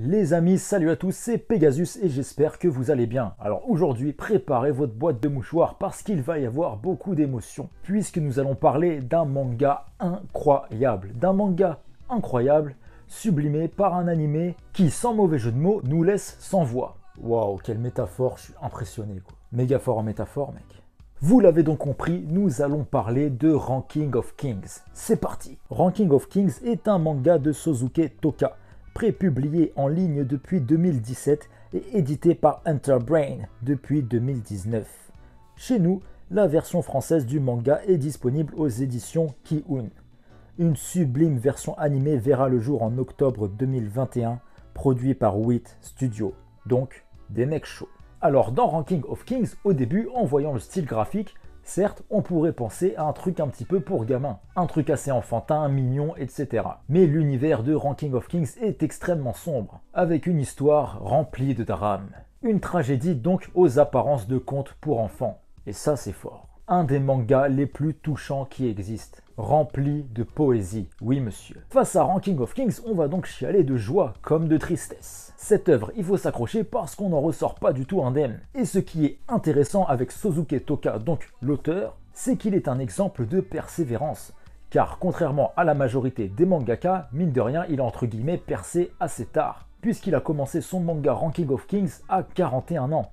Les amis, salut à tous, c'est Pegasus et j'espère que vous allez bien. Alors aujourd'hui, préparez votre boîte de mouchoirs parce qu'il va y avoir beaucoup d'émotions, puisque nous allons parler d'un manga incroyable, sublimé par un animé qui, sans mauvais jeu de mots, nous laisse sans voix. Waouh, quelle métaphore, je suis impressionné quoi. Méga fort en métaphore, mec. Vous l'avez donc compris, nous allons parler de Ranking of Kings. C'est parti. Ranking of Kings est un manga de Sosuke Toka, pré-publié en ligne depuis 2017 et édité par Enterbrain depuis 2019. Chez nous, la version française du manga est disponible aux éditions Ki-un. Une sublime version animée verra le jour en octobre 2021, produit par Wit Studio, donc des mecs chauds. Alors dans Ranking of Kings, au début, en voyant le style graphique, certes, on pourrait penser à un truc un petit peu pour gamin, un truc assez enfantin, mignon, etc. Mais l'univers de Ranking of Kings est extrêmement sombre, avec une histoire remplie de drames. Une tragédie donc aux apparences de contes pour enfants. Et ça c'est fort. Un des mangas les plus touchants qui existent, rempli de poésie, oui monsieur. Face à Ranking of Kings, on va donc chialer de joie comme de tristesse. Cette œuvre, il faut s'accrocher parce qu'on n'en ressort pas du tout indemne. Et ce qui est intéressant avec Sosuke Toka, donc l'auteur, c'est qu'il est un exemple de persévérance. Car contrairement à la majorité des mangaka, mine de rien, il a entre guillemets percé assez tard, puisqu'il a commencé son manga Ranking of Kings à 41 ans.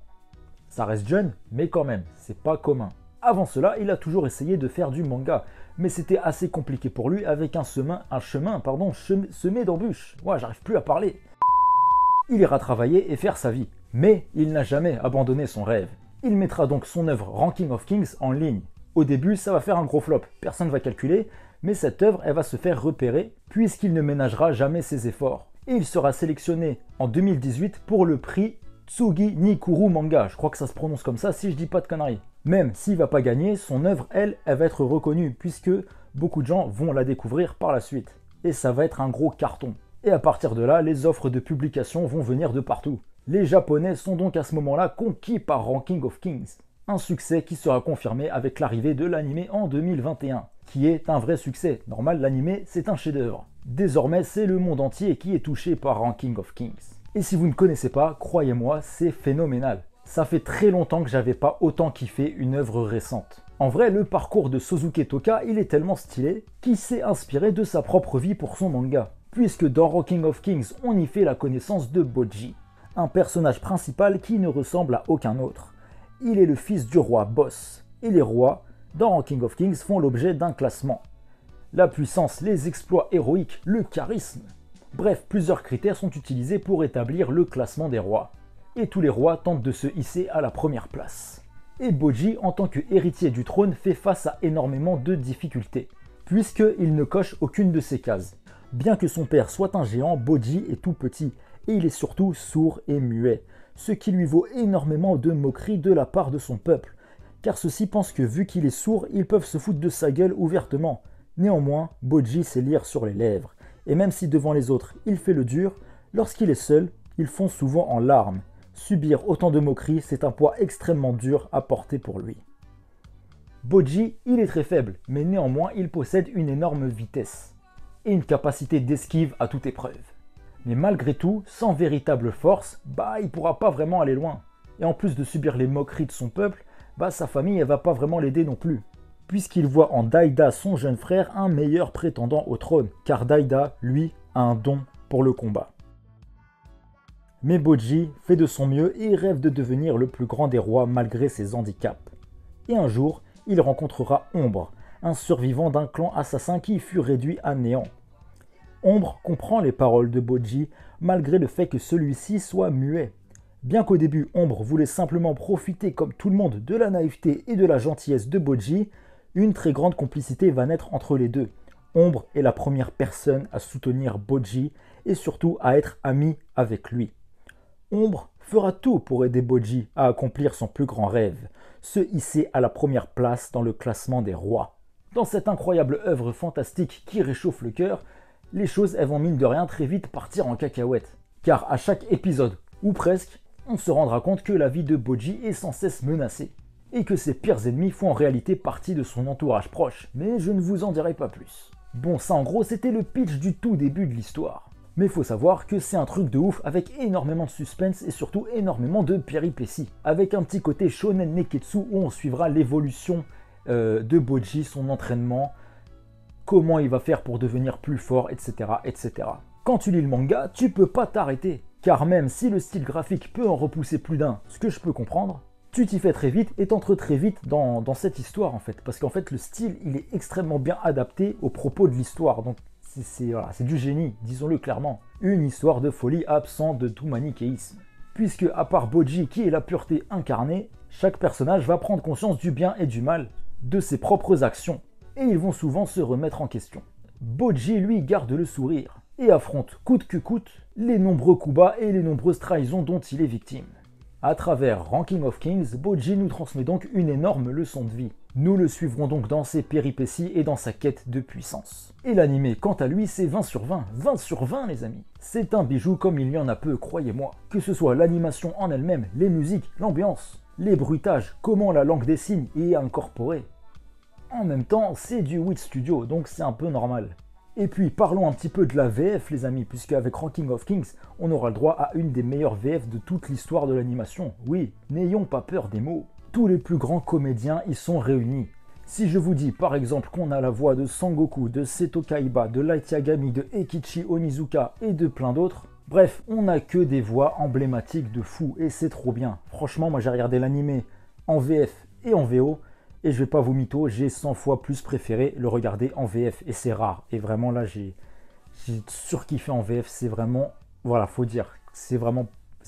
Ça reste jeune, mais quand même, c'est pas commun. Avant cela, il a toujours essayé de faire du manga, mais c'était assez compliqué pour lui avec un chemin semé d'embûches. Ouais, j'arrive plus à parler. Il ira travailler et faire sa vie, mais il n'a jamais abandonné son rêve. Il mettra donc son œuvre Ranking of Kings en ligne. Au début, ça va faire un gros flop, personne ne va calculer, mais cette œuvre, elle va se faire repérer puisqu'il ne ménagera jamais ses efforts. Et il sera sélectionné en 2018 pour le prix Tsugi Nikuru Manga, je crois que ça se prononce comme ça si je dis pas de conneries. Même s'il va pas gagner, son œuvre, elle va être reconnue puisque beaucoup de gens vont la découvrir par la suite. Et ça va être un gros carton. Et à partir de là, les offres de publication vont venir de partout. Les Japonais sont donc à ce moment-là conquis par Ranking of Kings. Un succès qui sera confirmé avec l'arrivée de l'animé en 2021, qui est un vrai succès. Normal, l'animé, c'est un chef-d'œuvre. Désormais, c'est le monde entier qui est touché par Ranking of Kings. Et si vous ne connaissez pas, croyez-moi, c'est phénoménal. Ça fait très longtemps que j'avais pas autant kiffé une œuvre récente. En vrai, le parcours de Sosuke Toka, il est tellement stylé qu'il s'est inspiré de sa propre vie pour son manga. Puisque dans Ranking of Kings, on y fait la connaissance de Bojji, un personnage principal qui ne ressemble à aucun autre. Il est le fils du roi Boss, et les rois, dans Ranking of Kings, font l'objet d'un classement. La puissance, les exploits héroïques, le charisme. Bref, plusieurs critères sont utilisés pour établir le classement des rois. Et tous les rois tentent de se hisser à la première place. Et Bojji, en tant qu'héritier du trône, fait face à énormément de difficultés, puisqu'il ne coche aucune de ces cases. Bien que son père soit un géant, Bojji est tout petit, et il est surtout sourd et muet, ce qui lui vaut énormément de moqueries de la part de son peuple, car ceux-ci pensent que vu qu'il est sourd, ils peuvent se foutre de sa gueule ouvertement. Néanmoins, Bojji sait lire sur les lèvres, et même si devant les autres, il fait le dur, lorsqu'il est seul, il fond souvent en larmes. Subir autant de moqueries, c'est un poids extrêmement dur à porter pour lui. Bojji, il est très faible, mais néanmoins, il possède une énorme vitesse et une capacité d'esquive à toute épreuve. Mais malgré tout, sans véritable force, il pourra pas vraiment aller loin. Et en plus de subir les moqueries de son peuple, sa famille elle va pas vraiment l'aider non plus. Puisqu'il voit en Daida, son jeune frère, un meilleur prétendant au trône, car Daida, lui, a un don pour le combat. Mais Bojji fait de son mieux et rêve de devenir le plus grand des rois malgré ses handicaps. Et un jour, il rencontrera Ombre, un survivant d'un clan assassin qui fut réduit à néant. Ombre comprend les paroles de Bojji malgré le fait que celui-ci soit muet. Bien qu'au début Ombre voulait simplement profiter comme tout le monde de la naïveté et de la gentillesse de Bojji, une très grande complicité va naître entre les deux. Ombre est la première personne à soutenir Bojji et surtout à être amie avec lui. Ombre fera tout pour aider Bojji à accomplir son plus grand rêve, se hisser à la première place dans le classement des rois. Dans cette incroyable œuvre fantastique qui réchauffe le cœur, les choses elles vont mine de rien très vite partir en cacahuète. Car à chaque épisode, ou presque, on se rendra compte que la vie de Bojji est sans cesse menacée. Et que ses pires ennemis font en réalité partie de son entourage proche. Mais je ne vous en dirai pas plus. Bon, ça en gros c'était le pitch du tout début de l'histoire. Mais il faut savoir que c'est un truc de ouf avec énormément de suspense et surtout énormément de péripéties. Avec un petit côté shonen neketsu où on suivra l'évolution de Bojji, son entraînement, comment il va faire pour devenir plus fort, etc., etc. Quand tu lis le manga, tu peux pas t'arrêter. Car même si le style graphique peut en repousser plus d'un, ce que je peux comprendre, tu t'y fais très vite et t'entres très vite dans cette histoire en fait. Parce qu'en fait le style il est extrêmement bien adapté aux propos de l'histoire. Donc c'est du génie, disons-le clairement. Une histoire de folie absent de tout manichéisme. Puisque à part Bojji qui est la pureté incarnée, chaque personnage va prendre conscience du bien et du mal de ses propres actions. Et ils vont souvent se remettre en question. Bojji lui garde le sourire et affronte coûte que coûte les nombreux coups bas et les nombreuses trahisons dont il est victime. À travers Ranking of Kings, Bojji nous transmet donc une énorme leçon de vie. Nous le suivrons donc dans ses péripéties et dans sa quête de puissance. Et l'animé, quant à lui, c'est 20 sur 20. 20 sur 20 les amis. C'est un bijou comme il y en a peu, croyez-moi. Que ce soit l'animation en elle-même, les musiques, l'ambiance, les bruitages, comment la langue des signes y est incorporée. En même temps, c'est du Wit Studio, donc c'est un peu normal. Et puis parlons un petit peu de la VF les amis, puisque avec Ranking of Kings, on aura le droit à une des meilleures VF de toute l'histoire de l'animation. Oui, n'ayons pas peur des mots. Tous les plus grands comédiens y sont réunis. Si je vous dis par exemple qu'on a la voix de Sangoku, de Seto Kaiba, de Light Yagami, de Ekichi Onizuka et de plein d'autres, bref, on n'a que des voix emblématiques de fou et c'est trop bien. Franchement, moi j'ai regardé l'animé en VF et en VO, et je vais pas vous mytho, j'ai 100 fois plus préféré le regarder en VF, et c'est rare. Et vraiment là, j'ai surkiffé en VF, c'est vraiment, voilà, faut dire, c'est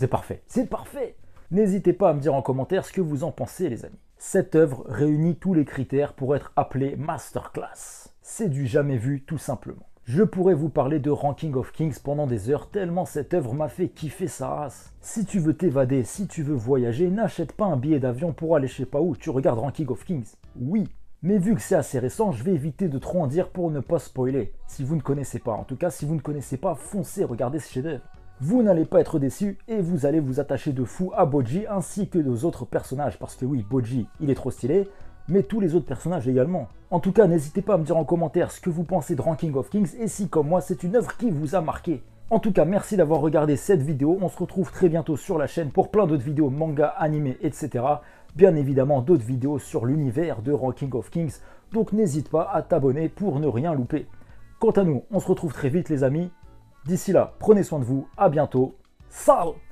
parfait. C'est parfait. N'hésitez pas à me dire en commentaire ce que vous en pensez les amis. Cette œuvre réunit tous les critères pour être appelée masterclass. C'est du jamais vu tout simplement. Je pourrais vous parler de Ranking of Kings pendant des heures tellement cette œuvre m'a fait kiffer sa race. Si tu veux t'évader, si tu veux voyager, n'achète pas un billet d'avion pour aller je sais pas où, tu regardes Ranking of Kings. Oui, mais vu que c'est assez récent, je vais éviter de trop en dire pour ne pas spoiler. Si vous ne connaissez pas, en tout cas si vous ne connaissez pas, foncez regarder ce chef-d'œuvre. Vous n'allez pas être déçus et vous allez vous attacher de fou à Bojji ainsi que aux autres personnages. Parce que oui, Bojji, il est trop stylé, mais tous les autres personnages également. En tout cas, n'hésitez pas à me dire en commentaire ce que vous pensez de Ranking of Kings et si, comme moi, c'est une œuvre qui vous a marqué. En tout cas, merci d'avoir regardé cette vidéo. On se retrouve très bientôt sur la chaîne pour plein d'autres vidéos manga, animés, etc. Bien évidemment, d'autres vidéos sur l'univers de Ranking of Kings. Donc n'hésite pas à t'abonner pour ne rien louper. Quant à nous, on se retrouve très vite les amis. D'ici là, prenez soin de vous. À bientôt. Salut!